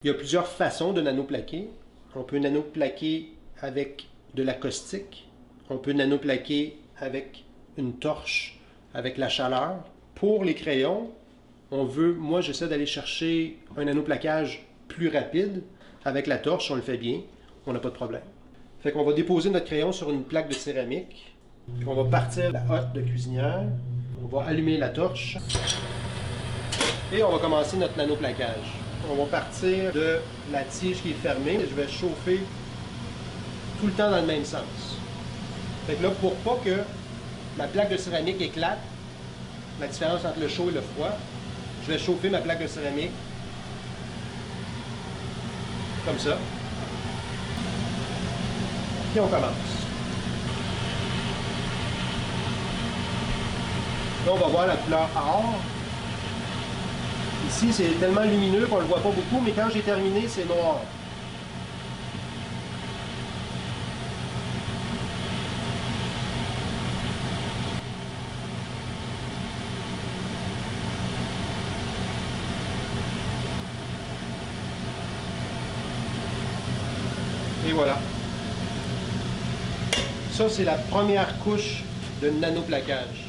Il y a plusieurs façons de nanoplaquer. On peut nanoplaquer avec de la caustique. On peut nanoplaquer avec une torche, avec la chaleur. Pour les crayons, moi j'essaie d'aller chercher un nanoplaquage plus rapide. Avec la torche, on le fait bien, on n'a pas de problème. Fait qu'on va déposer notre crayon sur une plaque de céramique. Puis on va partir la hotte de cuisinière. On va allumer la torche. Et on va commencer notre nanoplaquage. On va partir de la tige qui est fermée. Je vais chauffer tout le temps dans le même sens. Fait que là, pour pas que ma plaque de céramique éclate, la différence entre le chaud et le froid, je vais chauffer ma plaque de céramique comme ça. Puis on commence. Là, on va voir la couleur or. Ici, c'est tellement lumineux qu'on ne le voit pas beaucoup, mais quand j'ai terminé, c'est noir. Et voilà. Ça, c'est la première couche de nanoplaquage.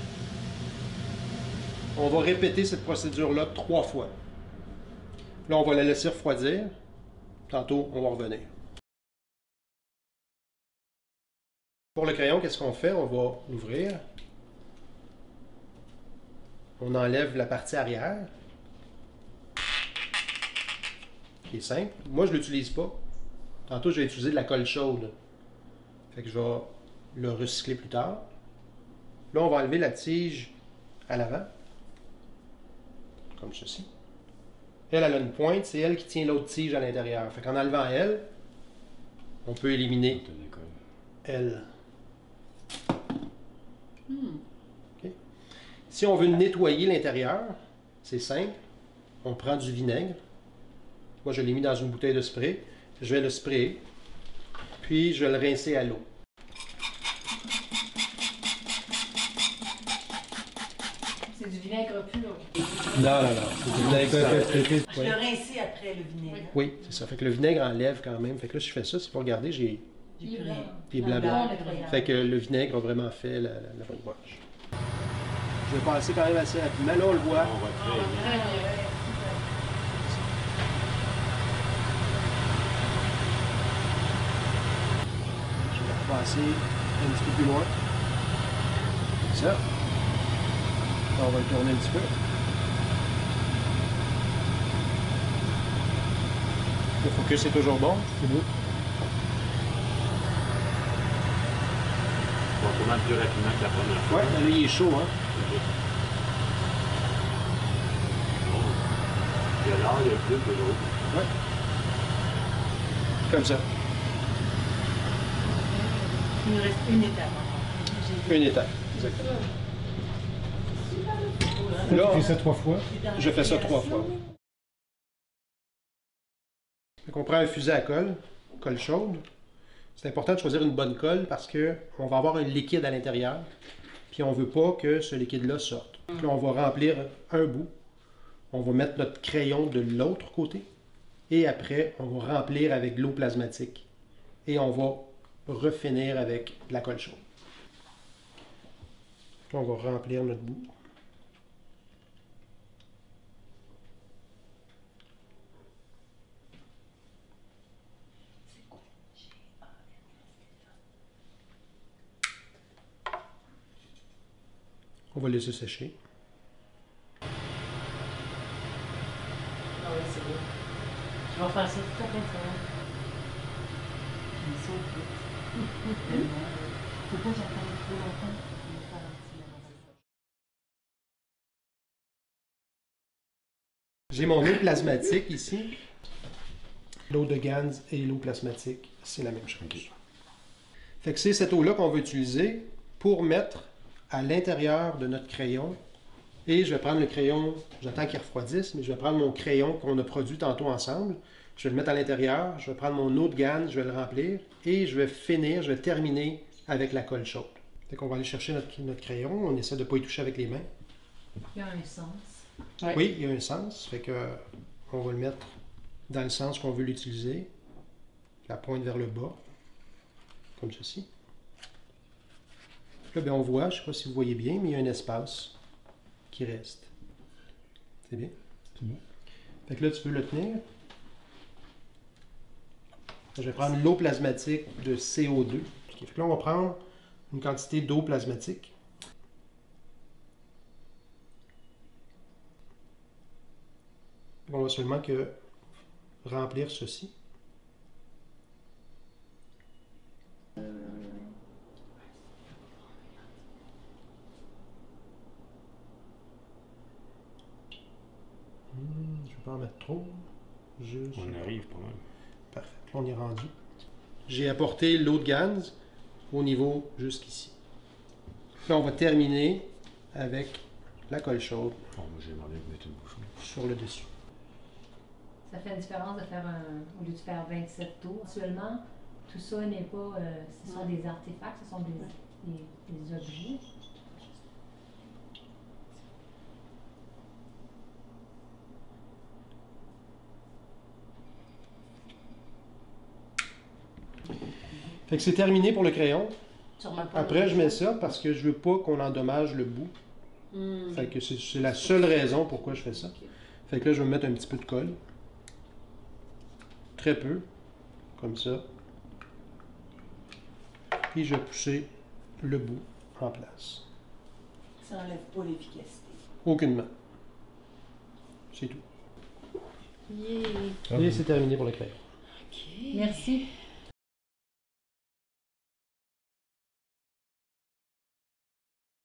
On va répéter cette procédure-là 3 fois. Là, on va la laisser refroidir. Tantôt, on va revenir. Pour le crayon, qu'est-ce qu'on fait? On va l'ouvrir. On enlève la partie arrière. Qui est simple. Moi, je ne l'utilise pas. Tantôt, je vais utiliser de la colle chaude. Fait que je vais le recycler plus tard. Là, on va enlever la tige à l'avant. Comme ceci. Elle a une pointe, c'est elle qui tient l'autre tige à l'intérieur. Fait qu'en enlevant elle, on peut éliminer elle. Okay. Si on veut nettoyer l'intérieur, c'est simple. On prend du vinaigre. Moi, je l'ai mis dans une bouteille de spray. Je vais le sprayer. Puis, je vais le rincer à l'eau. C'est du vinaigre pur. Non. C'est du vinaigre Je le rincer après le vinaigre. Oui, c'est ça. Fait que le vinaigre enlève quand même. Fait que là, je fais ça, c'est pour regarder, j'ai des blancs. Fait que le vinaigre a vraiment fait la bonne bouche. Je vais passer quand même assez rapidement. Là, on le voit. Je vais passer un petit peu plus loin. Comme ça. Là, on va le tourner un petit peu. Le focus est toujours bon. C'est beau. On va tourner plus rapidement que la première fois. Ouais, là, il est chaud, hein? Il y a l'or, il y a plus que l'autre. Ouais. Comme ça. Il nous reste une étape. Une étape, exactement. Là, tu fais ça 3 fois? Je fais ça 3 fois. On prend un fusil à colle chaude. C'est important de choisir une bonne colle parce qu'on va avoir un liquide à l'intérieur. Puis on ne veut pas que ce liquide-là sorte. Donc là, on va remplir un bout. On va mettre notre crayon de l'autre côté. Et après, on va remplir avec de l'eau plasmatique. Et on va refinir avec de la colle chaude. On va remplir notre bout. On va laisser sécher. Ah oui, c'est beau. Je vais faire ça tout à fait ça. Faut pas que j'attende trop longtemps. J'ai mon eau plasmatique ici. L'eau de Gans et l'eau plasmatique, c'est la même chose. Okay. Fait que c'est cette eau-là qu'on va utiliser pour mettre à l'intérieur de notre crayon. Et je vais prendre le crayon, j'attends qu'il refroidisse, mais je vais prendre mon crayon qu'on a produit tantôt ensemble. Je vais le mettre à l'intérieur, je vais prendre mon eau de Gans, je vais le remplir et je vais finir, je vais terminer avec la colle chaude. Fait qu'on va aller chercher notre crayon, on essaie de ne pas y toucher avec les mains. Il y a un sens. Oui, il y a un sens, fait que on va le mettre dans le sens qu'on veut l'utiliser, la pointe vers le bas, comme ceci. Là, bien, on voit, je ne sais pas si vous voyez bien, mais il y a un espace qui reste. C'est bien? C'est bon. Fait que là, tu veux le tenir. Je vais prendre l'eau plasmatique de CO2. Fait que là, on va prendre une quantité d'eau plasmatique. On va seulement que remplir ceci. Je ne vais pas en mettre trop. Juste. On arrive pas mal. Parfait. On y est rendu. J'ai apporté l'eau de Gans au niveau jusqu'ici. Là, on va terminer avec la colle chaude Bon, moi j'ai demandé de mettre une bouchon. sur le dessus. Ça fait une différence de faire au lieu de faire 27 tours. Actuellement, tout ça n'est pas. Ce sont des artefacts, ce sont des objets. Fait que c'est terminé pour le crayon. Sûrement pas. Après, je mets ça parce que je veux pas qu'on endommage le bout. Fait que c'est la seule raison pourquoi je fais ça. Fait que là, je vais mettre un petit peu de colle. Très peu. Comme ça. Puis je vais pousser le bout en place. Ça n'enlève pas l'efficacité. Aucunement. C'est tout. Yeah. Et c'est terminé pour le crayon. OK. Merci.